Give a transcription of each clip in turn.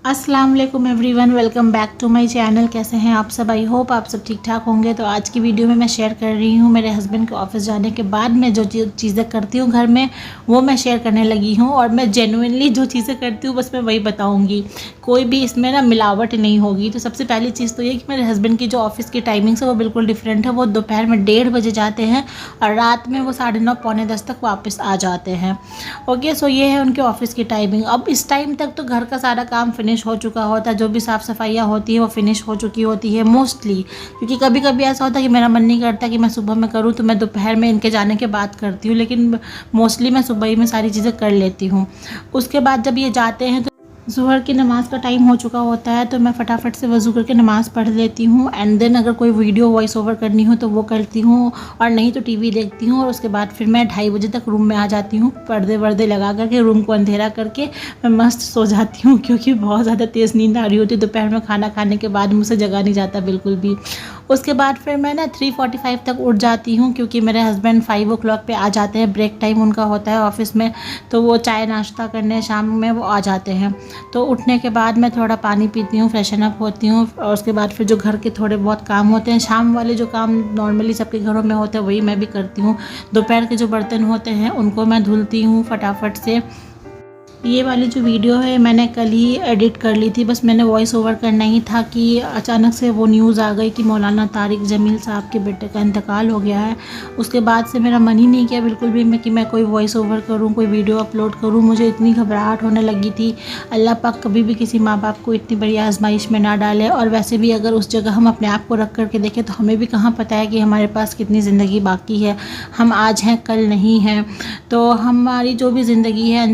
अस्सलाम वालेकुम everyone, welcome back to my channel. कैसे हैं आप सब? आई होप आप सब ठीक ठाक होंगे। तो आज की वीडियो में मैं शेयर कर रही हूँ मेरे हस्बैंड के ऑफिस जाने के बाद मैं जो चीज़ें करती हूँ घर में, वो मैं शेयर करने लगी हूँ। और मैं जेन्युइनली जो चीज़ें करती हूँ बस मैं वही बताऊँगी, कोई भी इसमें ना मिलावट नहीं होगी। तो सबसे पहली चीज़ तो ये कि मेरे हस्बैंड की जो ऑफिस की टाइमिंग्स है वो बिल्कुल डिफरेंट है। वो दोपहर में 1:30 बजे जाते हैं और रात में वो 9:30 पौने 10 तक वापस आ जाते हैं। ओके, सो ये है उनके ऑफिस की टाइमिंग। अब इस टाइम तक तो घर का सारा काम फिनिश हो चुका होता है, जो भी साफ़ सफाइयाँ होती है वो फिनिश हो चुकी होती है मोस्टली। क्योंकि कभी कभी ऐसा होता है कि मेरा मन नहीं करता कि मैं सुबह में करूँ, तो मैं दोपहर में इनके जाने के बाद करती हूँ, लेकिन मोस्टली मैं सुबह ही में सारी चीज़ें कर लेती हूँ। उसके बाद जब ये जाते हैं तो ज़ुहर की नमाज़ का टाइम हो चुका होता है, तो मैं फटाफट से वज़ू करके नमाज़ पढ़ लेती हूँ। एंड देन अगर कोई वीडियो वॉइस ओवर करनी हो तो वो करती हूँ, और नहीं तो टीवी देखती हूँ। और उसके बाद फिर मैं 2:30 बजे तक रूम में आ जाती हूँ, पर्दे वर्दे लगा करके रूम को अंधेरा करके मैं मस्त सो जाती हूँ। क्योंकि बहुत ज़्यादा तेज़ नींद आ रही होती है दोपहर में खाना खाने के बाद, मुझसे जगा नहीं जाता बिल्कुल भी। उसके बाद फिर मैं ना 3:45 तक उठ जाती हूँ, क्योंकि मेरे हस्बैंड 5 o'clock पे आ जाते हैं। ब्रेक टाइम उनका होता है ऑफिस में, तो वो चाय नाश्ता करने शाम में वो आ जाते हैं। तो उठने के बाद मैं थोड़ा पानी पीती हूँ, फ्रेशन अप होती हूँ, और उसके बाद फिर जो घर के थोड़े बहुत काम होते हैं, शाम वाले जो काम नॉर्मली सबके घरों में होते हैं वही मैं भी करती हूँ। दोपहर के जो बर्तन होते हैं उनको मैं धुलती हूँ फटाफट से। ये वाली जो वीडियो है मैंने कल ही एडिट कर ली थी, बस मैंने वॉइस ओवर करना ही था कि अचानक से वो न्यूज़ आ गई कि मौलाना तारिक जमील साहब के बेटे का इंतकाल हो गया है। उसके बाद से मेरा मन ही नहीं किया बिल्कुल भी मैं कि मैं कोई वॉइस ओवर करूं, कोई वीडियो अपलोड करूं। मुझे इतनी घबराहट होने लगी थी। अल्लाह पाक कभी भी किसी माँ बाप को इतनी बड़ी आजमाइश में ना डाले। और वैसे भी अगर उस जगह हम अपने आप को रख करके देखें तो हमें भी कहाँ पता है कि हमारे पास कितनी ज़िंदगी बाकी है। हम आज हैं कल नहीं हैं। तो हमारी जो भी ज़िंदगी है,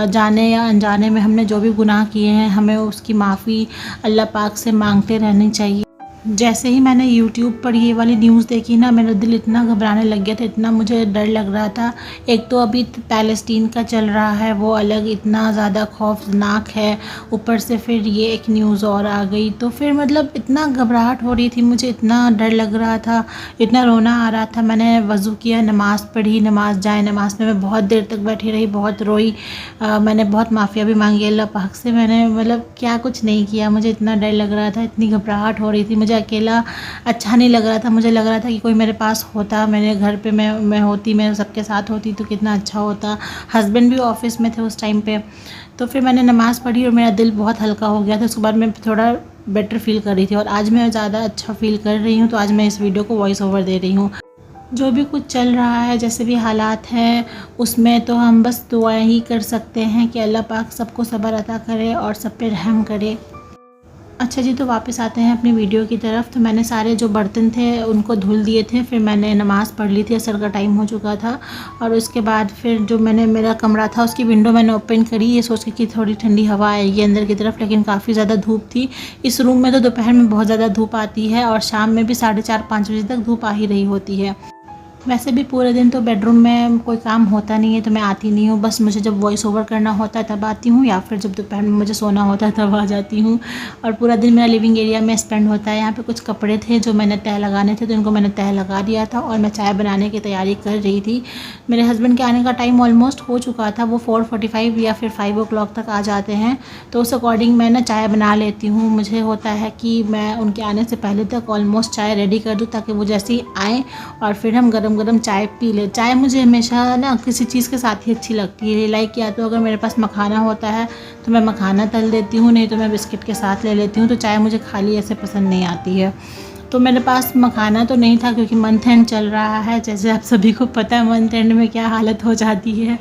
जाने या अनजाने में हमने जो भी गुनाह किए हैं, हमें उसकी माफ़ी अल्लाह पाक से मांगते रहनी चाहिए। जैसे ही मैंने YouTube पर ये वाली न्यूज़ देखी ना, मेरा दिल इतना घबराने लग गया था, इतना मुझे डर लग रहा था। एक तो अभी पैलेस्टीन का चल रहा है वो अलग इतना ज़्यादा खौफनाक है, ऊपर से फिर ये एक न्यूज़ और आ गई, तो फिर मतलब इतना घबराहट हो रही थी मुझे, इतना डर लग रहा था, इतना रोना आ रहा था। मैंने वज़ू किया, नमाज़ पढ़ी, नमाज़ में मैं बहुत देर तक बैठी रही, बहुत रोई। मैंने बहुत माफ़िया भी मांगी अल्लाह पाक से। मैंने मतलब क्या कुछ नहीं किया, मुझे इतना डर लग रहा था, इतनी घबराहट हो रही थी। मुझे अकेला अच्छा नहीं लग रहा था, मुझे लग रहा था कि कोई मेरे पास होता, मेरे घर पे मैं होती, मैं सबके साथ होती तो कितना अच्छा होता। हस्बैंड भी ऑफिस में थे उस टाइम पे। तो फिर मैंने नमाज़ पढ़ी और मेरा दिल बहुत हल्का हो गया था। उसके बाद मैं थोड़ा बेटर फील कर रही थी, और आज मैं ज़्यादा अच्छा फील कर रही हूँ। तो आज मैं इस वीडियो को वॉइस ओवर दे रही हूँ। जो भी कुछ चल रहा है, जैसे भी हालात हैं, उसमें तो हम बस दुआ ही कर सकते हैं कि अल्लाह पाक सबको सब्र अता करे और सब पे रहम करे। अच्छा जी, तो वापस आते हैं अपनी वीडियो की तरफ। तो मैंने सारे जो बर्तन थे उनको धुल दिए थे, फिर मैंने नमाज़ पढ़ ली थी, असर का टाइम हो चुका था। और उसके बाद फिर जो मेरा कमरा था उसकी विंडो मैंने ओपन करी, ये सोच के कि थोड़ी ठंडी हवा आएगी अंदर की तरफ, लेकिन काफ़ी ज़्यादा धूप थी। इस रूम में तो दोपहर में बहुत ज़्यादा धूप आती है, और शाम में भी 4:30-5 बजे तक धूप आ ही रही होती है। वैसे भी पूरे दिन तो बेडरूम में कोई काम होता नहीं है, तो मैं आती नहीं हूँ। बस मुझे जब वॉइस ओवर करना होता है तब आती हूँ, या फिर जब दोपहर में मुझे सोना होता है तब आ जाती हूँ। और पूरा दिन मेरा लिविंग एरिया में स्पेंड होता है। यहाँ पे कुछ कपड़े थे जो मैंने तह लगाने थे, तो इनको मैंने तह लगा दिया था, और मैं चाय बनाने की तैयारी कर रही थी। मेरे हस्बैंड के आने का टाइम ऑलमोस्ट हो चुका था, वो 4:45 या फिर 5 o'clock तक आ जाते हैं। तो उस अकॉर्डिंग मैं ना चाय बना लेती हूँ। मुझे होता है कि मैं उनके आने से पहले तक ऑलमोस्ट चाय रेडी कर दूँ, ताकि वो जैसे ही आएँ और फिर हम गरम गरम चाय पी ले। चाय मुझे हमेशा ना किसी चीज़ के साथ ही अच्छी लगती है। लाइक या तो अगर मेरे पास मखाना होता है तो मैं मखाना तल देती हूँ, नहीं तो मैं बिस्किट के साथ ले लेती हूँ। तो चाय मुझे खाली ऐसे पसंद नहीं आती है। तो मेरे पास मखाना तो नहीं था, क्योंकि मंथ एंड चल रहा है, जैसे आप सभी को पता है मंथ एंड में क्या हालत हो जाती है।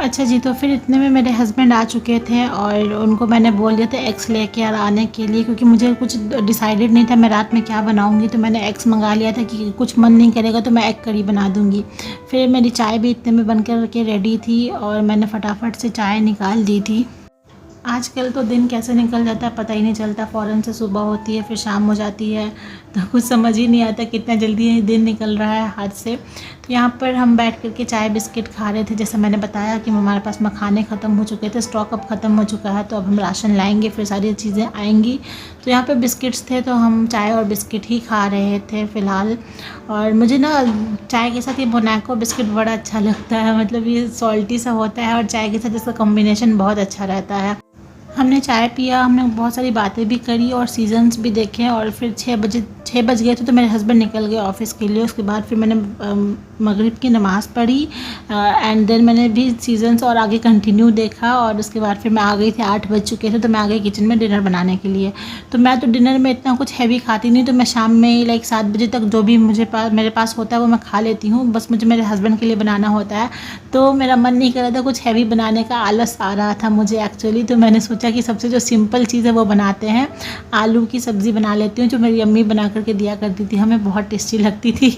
अच्छा जी, तो फिर इतने में मेरे हस्बैंड आ चुके थे, और उनको मैंने बोल दिया था एग्स लेके आने के लिए, क्योंकि मुझे कुछ डिसाइडेड नहीं था मैं रात में क्या बनाऊंगी। तो मैंने एग्स मंगा लिया था कि कुछ मन नहीं करेगा तो मैं एग करी बना दूंगी। फिर मेरी चाय भी इतने में बन कर के रेडी थी, और मैंने फटाफट से चाय निकाल दी थी। आजकल तो दिन कैसे निकल जाता है पता ही नहीं चलता, फ़ौरन से सुबह होती है फिर शाम हो जाती है, तो कुछ समझ ही नहीं आता कितना जल्दी दिन निकल रहा है हाथ से। तो यहाँ पर हम बैठ कर के चाय बिस्किट खा रहे थे। जैसे मैंने बताया कि हमारे पास मखाने ख़त्म हो चुके थे, स्टॉक अब ख़त्म हो चुका है, तो अब हम राशन लाएंगे, फिर सारी चीज़ें आएंगी। तो यहाँ पर बिस्किट्स थे, तो हम चाय और बिस्किट ही खा रहे थे फ़िलहाल। और मुझे ना चाय के साथ ये मोनाको बिस्किट बड़ा अच्छा लगता है, मतलब ये सॉल्टी सा होता है और चाय के साथ इसका कॉम्बिनेशन बहुत अच्छा रहता है। हमने चाय पिया, हमने बहुत सारी बातें भी करी और सीजन्स भी देखे और फिर 6 बज गए थे तो मेरे हस्बैंड निकल गए ऑफ़िस के लिए। उसके बाद फिर मैंने मगरिब की नमाज़ पढ़ी एंड देन मैंने भी सीजन्स और आगे कंटिन्यू देखा और उसके बाद फिर मैं आ गई थी। 8 बज चुके थे तो मैं आ गई किचन में डिनर बनाने के लिए। तो मैं तो डिनर में इतना कुछ हैवी खाती नहीं, तो मैं शाम में लाइक 7 बजे तक जो भी मेरे पास होता है वो मैं खा लेती हूँ। बस मुझे मेरे हस्बैंड के लिए बनाना होता है, तो मेरा मन नहीं कर रहा था कुछ हैवी बनाने का, आलस आ रहा था मुझे एक्चुअली। तो मैंने सोचा कि सबसे जो सिंपल चीज़ है वो बनाते हैं, आलू की सब्ज़ी बना लेती हूँ जो मेरी अम्मी बना करके दिया करती थी, हमें बहुत टेस्टी लगती थी।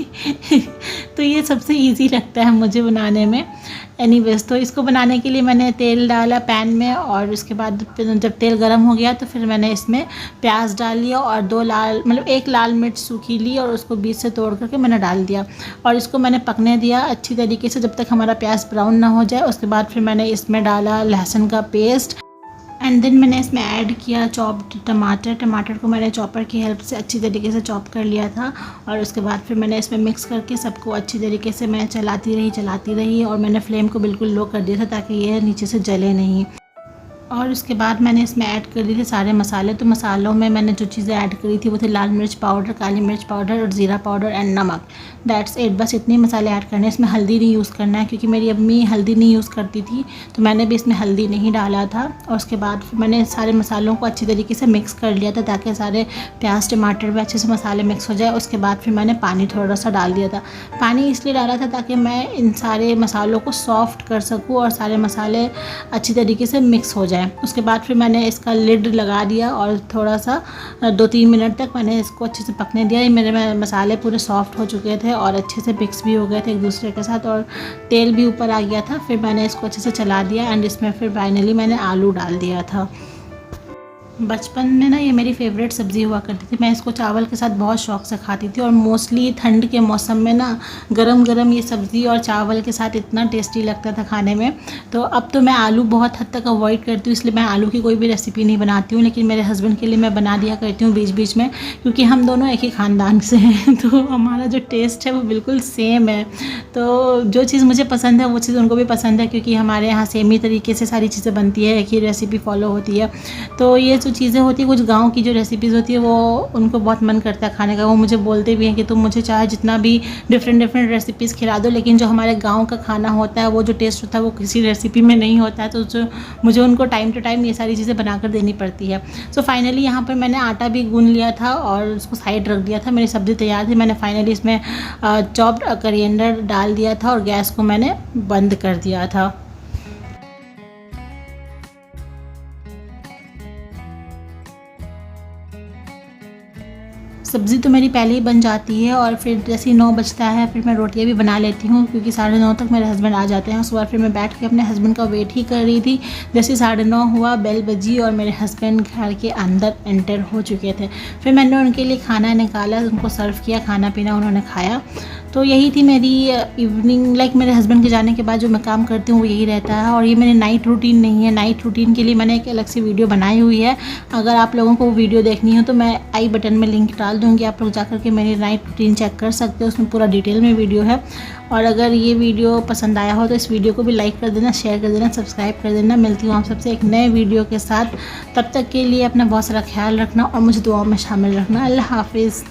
तो ये सबसे इजी लगता है मुझे बनाने में। एनीवेज, तो इसको बनाने के लिए मैंने तेल डाला पैन में और उसके बाद जब तेल गर्म हो गया तो फिर मैंने इसमें प्याज डाल लिया और एक लाल मिर्च सूखी ली और उसको बीच से तोड़ करके मैंने डाल दिया और इसको मैंने पकने दिया अच्छी तरीके से जब तक हमारा प्याज ब्राउन ना हो जाए। उसके बाद फिर मैंने इसमें डाला लहसुन का पेस्ट एंड देन मैंने इसमें ऐड किया चॉप्ड टमाटर को मैंने चॉपर की हेल्प से अच्छी तरीके से चॉप कर लिया था और उसके बाद फिर मैंने इसमें मिक्स करके सबको अच्छी तरीके से मैं चलाती रही और मैंने फ्लेम को बिल्कुल लो कर दिया था ताकि ये नीचे से जले नहीं। और उसके बाद मैंने इसमें ऐड कर दिए थे सारे मसाले। तो मसालों में मैंने जो चीज़ें ऐड करी थी वो थे लाल मिर्च पाउडर, काली मिर्च पाउडर और ज़ीरा पाउडर एंड नमक। दैट्स इट, बस इतने मसाले ऐड करने हैं। इसमें हल्दी नहीं यूज़ करना है क्योंकि मेरी अम्मी हल्दी नहीं यूज़ करती थी, तो मैंने भी इसमें हल्दी नहीं डाला था। और उसके बाद फिर मैंने सारे मसालों को अच्छी तरीके से मिक्स कर लिया था ताकि सारे प्याज टमाटर में अच्छे से मसाले मिक्स हो जाए। उसके बाद फिर मैंने पानी थोड़ा सा डाल दिया था। पानी इसलिए डाला था ताकि मैं इन सारे मसालों को सॉफ्ट कर सकूँ और सारे मसाले अच्छी तरीके से मिक्स हो जाए। उसके बाद फिर मैंने इसका लिड लगा दिया और थोड़ा सा 2-3 मिनट तक मैंने इसको अच्छे से पकने दिया। ये मेरे मसाले पूरे सॉफ्ट हो चुके थे और अच्छे से मिक्स भी हो गए थे एक दूसरे के साथ और तेल भी ऊपर आ गया था। फिर मैंने इसको अच्छे से चला दिया एंड इसमें फिर फाइनली मैंने आलू डाल दिया था। बचपन में ना ये मेरी फेवरेट सब्ज़ी हुआ करती थी, मैं इसको चावल के साथ बहुत शौक़ से खाती थी और मोस्टली ठंड के मौसम में ना गरम गरम ये सब्ज़ी और चावल के साथ इतना टेस्टी लगता था खाने में। तो अब तो मैं आलू बहुत हद तक अवॉइड करती हूँ, इसलिए मैं आलू की कोई भी रेसिपी नहीं बनाती हूँ, लेकिन मेरे हस्बैंड के लिए मैं बना दिया करती हूँ बीच बीच में, क्योंकि हम दोनों एक ही ख़ानदान से हैं तो हमारा जो टेस्ट है वो बिल्कुल सेम है। तो जो चीज़ मुझे पसंद है वो चीज़ उनको भी पसंद है, क्योंकि हमारे यहाँ सेम ही तरीके से सारी चीज़ें बनती है, एक ही रेसिपी फॉलो होती है। तो ये जो चीज़ें होती है, कुछ गांव की जो रेसिपीज़ होती है वो उनको बहुत मन करता है खाने का। वो मुझे बोलते भी हैं कि तुम मुझे चाहे जितना भी डिफरेंट रेसिपीज़ खिला दो, लेकिन जो हमारे गांव का खाना होता है वो जो टेस्ट होता है वो किसी रेसिपी में नहीं होता है। तो जो मुझे उनको टाइम टू टाइम ये सारी चीज़ें बनाकर देनी पड़ती है। सो फाइनली यहाँ पर मैंने आटा भी गूंद लिया था और उसको साइड रख दिया था। मेरी सब्ज़ी तैयार थी। मैंने फाइनली इसमें चॉप्ड करिएंडर डाल दिया था और गैस को मैंने बंद कर दिया था। सब्ज़ी तो मेरी पहले ही बन जाती है और फिर जैसे ही 9 बजता है फिर मैं रोटियां भी बना लेती हूँ, क्योंकि 9:30 तक मेरे हस्बैंड आ जाते हैं। उसके बाद फिर मैं बैठ के अपने हस्बैंड का वेट ही कर रही थी। जैसे 9:30 हुआ बेल बजी और मेरे हस्बैंड घर के अंदर एंटर हो चुके थे। फिर मैंने उनके लिए खाना निकाला, उनको सर्व किया, खाना पीना उन्होंने खाया। तो यही थी मेरी इवनिंग, लाइक मेरे हस्बैंड के जाने के बाद जो मैं काम करती हूँ वो यही रहता है। और ये मेरी नाइट रूटीन नहीं है, नाइट रूटीन के लिए मैंने एक अलग से वीडियो बनाई हुई है। अगर आप लोगों को वो वीडियो देखनी हो तो मैं आई बटन में लिंक डाल दूँगी, आप लोग जाकर के मेरी नाइट रूटीन चेक कर सकते हो, उसमें पूरा डिटेल में वीडियो है। और अगर ये वीडियो पसंद आया हो तो इस वीडियो को भी लाइक कर देना, शेयर कर देना, सब्सक्राइब कर देना। मिलती हूँ आप सबसे एक नए वीडियो के साथ। तब तक के लिए अपना बहुत सारा ख्याल रखना और मुझे दुआओं में शामिल रखना। अल्लाह हाफिज़।